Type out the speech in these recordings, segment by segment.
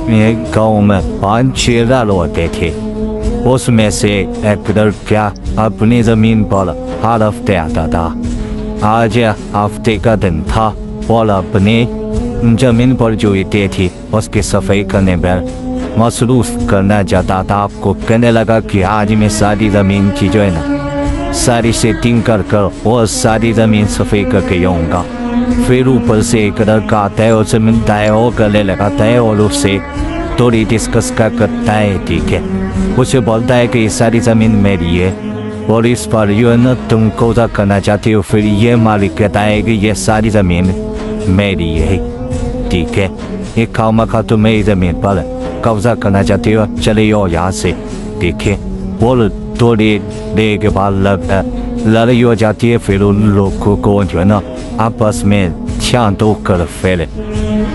अपने गांव में 5-6 लड़के थे। उसमें से एक लड़का अपनी जमीन पर हर हफ्ते आता था। आज हफ्ते का दिन था और अपनी जमीन पर जो ईंटें थी उसकी सफाई करने पर मसरूफ करना चाहता था। आपको कहने लगा कि आज मैं सारी ज़मीन की जो है ना सारी सेटिंग कर और सारी ज़मीन सफाई करके आऊँगा। फिर ऊपर से एक लड़का आता है, उससे मिलता है और गले लगाता है और उससे थोड़ी डिस्कस करता है। ठीक है, उसे बोलता है कि ये सारी ज़मीन मेरी है और इस पर जो है ना तुम कब्जा करना चाहते हो। फिर ये मालिक कहता है कि ये सारी ज़मीन मेरी है। ठीक है, ये खामा तुम मेरी ज़मीन पर कब्जा करना चाहते हो, चले जाओ यहाँ से। ठीक है, वो थोड़ी देर के बाद लड़ाई हो जाती है। फिर उन लोगों को जो है ना आपस में शांत होकर फिर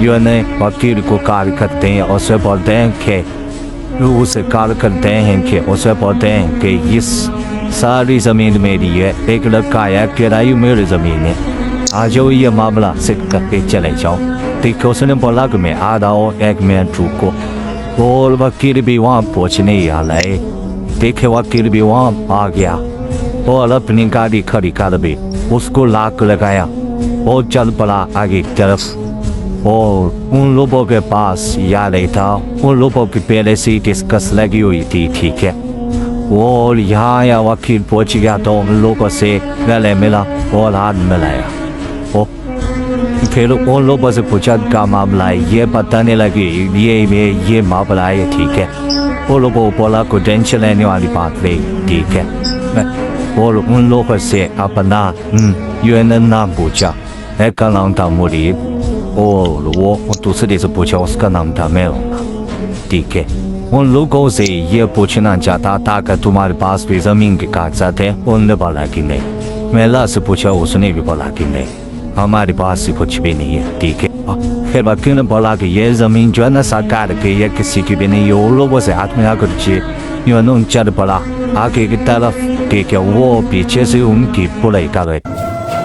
जो है ना वकील को कॉल करते हैं और उसे बोलते हैं कि उसे कॉल करते हैं कि उसे बोलते हैं कि इस सारी ज़मीन मेरी है। एक लड़का आया कह रहा है मेरी ज़मीन है, आ जाओ ये मामला सिक करके चले जाओ। ठीक है, उसने बोला कि मैं आ रहा हूँ, 1 मिनट रुको। और वकील भी वहाँ पहुँचने ही वाला है। देखे वकील भी वहाँ आ गया और अपनी गाड़ी खड़ी कर भी उसको लाक लगाया और चल पड़ा आगे की तरफ। और उन लोगों के पास याद था, उन लोगों की पहले से डिस्कस लगी हुई थी। ठीक है, और यहाँ या वकील पहुँच गया तो उन लोगों से गले मिला और हाथ मिलाया। फिर उन लोगों से पूछा क्या मामला है, ये बताने लगी ये मामला है। ठीक है, वो लोगों को बोला कोई टेंशन लेने वाली बात नहीं। ठीक है, और उन लोगों से अपना नाम पूछा। एक का नाम था मुरीद और वो दूसरे से पूछा, उसका नाम था मेरा। ठीक है, उन लोगों से ये पूछना चाहता था कि तुम्हारे पास भी ज़मीन के कागजात है। उन्होंने बोला कि नहीं। मेला से पूछा, उसने भी बोला कि नहीं, हमारे पास कुछ भी नहीं है। ठीक है, फिर वकील ने बोला कि ये ज़मीन जो है ना सरकार की, ये किसी की भी नहीं है। उन लोगों से हाथ में आकर चल पड़ा आगे की तरफ। ठीक है, वो पीछे से उनकी बुराई कर रहे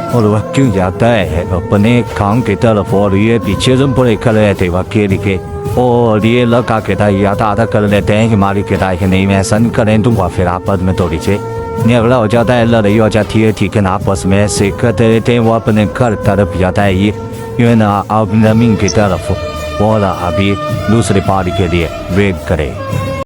और वकील जाता है अपने काम की तरफ और ये पीछे से बुराई कर रहे थे वकील के। और ये लड़का कहता है या आधा कर लेते हैं कि मालिक कहता है कि नहीं मैं ऐसा नहीं करें दूंगा। फिर आपस में थोड़ी से झगड़ा हो जाता है, लड़ाई हो जाती है। ठीक है ना, आपस में ऐसे करते रहते हैं। वो अपने घर तरफ जाता है, ये ना अब ज़मीन की तरफ बोला अभी दूसरे पार्टी के लिए वेट करे।